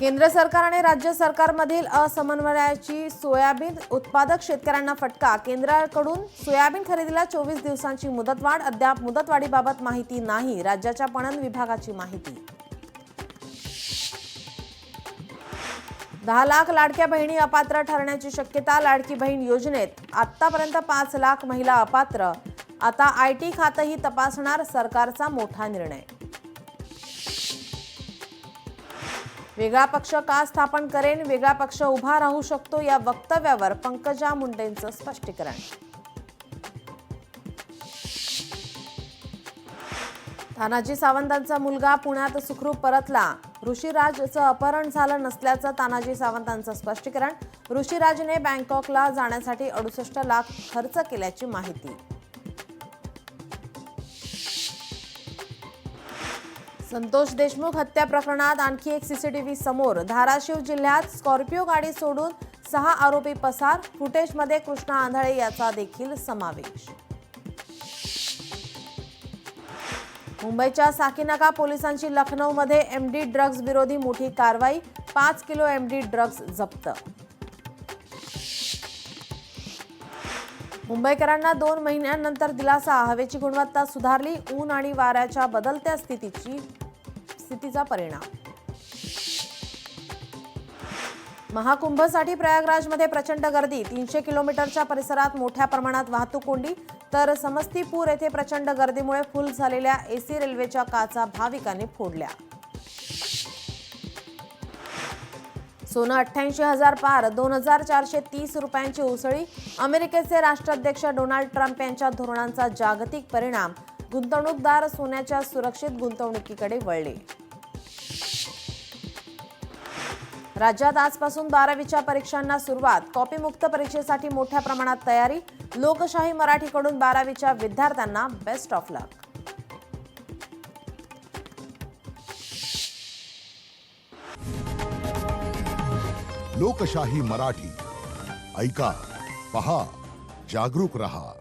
केंद्र सरकार आणि राज्य सरकारमधील असमन्वयाची सोयाबीन उत्पादक शेतकऱ्यांना फटका। केंद्राकडून सोयाबीन खरेदीला 24 दिवसांची मुदतवाढ। अद्याप मुदतवाढीबाबत माहिती नाही। राज्याच्या पणन विभागाची माहिती। 10 लाख लाडक्या बहिणी अपात्र ठरण्याची शक्यता। लाडकी बहीण योजनेत आतापर्यंत 5 लाख महिला अपात्र। आता आयटी खातंही तपासणार। सरकारचा मोठा निर्णय। वेगळा पक्ष का स्थापन करेन, वेगळा पक्ष उभा राहू शकतो या वक्तव्यावर पंकजा मुंडेंचं स्पष्टीकरण। तानाजी सावंतांचा मुलगा पुण्यात सुखरूप परतला। ऋषीराजचं अपहरण झालं नसल्याचं तानाजी सावंतांचं स्पष्टीकरण। ऋषीराजने बँकॉकला जाण्यासाठी 68 लाख खर्च केल्याची माहिती। संतोष देशमुख हत्या प्रकरणात आणखी एक सीसीटीव्ही समोर। धाराशिव जिल्ह्यात स्कॉर्पिओ गाडी सोडून 6 आरोपी पसार। फुटेजमध्ये कृष्णा आंधळे याचा देखील समावेश। मुंबईच्या साकीनाका पोलिसांची लखनौमध्ये एमडी ड्रग्ज विरोधी मोठी कारवाई। 5 किलो एमडी ड्रग्ज जप्त। मुंबईकरांना 2 महिन्यांनंतर दिलासा। हवेची गुणवत्ता सुधारली। ऊन आणि वाऱ्याच्या बदलत्या स्थितीचा परिणाम। महाकुंभसाठी प्रयागराजमध्ये प्रचंड गर्दी। 300 किलोमीटरच्या परिसरात मोठ्या प्रमाणात वाहतूक कोंडी। तर समस्तीपूर येथे प्रचंड गर्दीमुळे फुल झालेल्या एसी रेल्वेच्या काचा भाविकांनी फोडल्या। सोनं 88,000 पार। 2,430 रुपयांची उसळी। अमेरिकेचे राष्ट्राध्यक्ष डोनाल्ड ट्रम्प यांच्या धोरणांचा जागतिक परिणाम। गुंतवणूकदार सोन्याच्या सुरक्षित गुंतवणुकीकडे वळले। राज्यात आजपासून 12वीच्या परीक्षांना सुरुवात। कॉपीमुक्त परीक्षेसाठी मोठ्या प्रमाणात तयारी। लोकशाही मराठीकडून 12वीच्या विद्यार्थ्यांना बेस्ट ऑफ लक। लोकशाही मराठी ऐका, पहा, जागरूक रहा।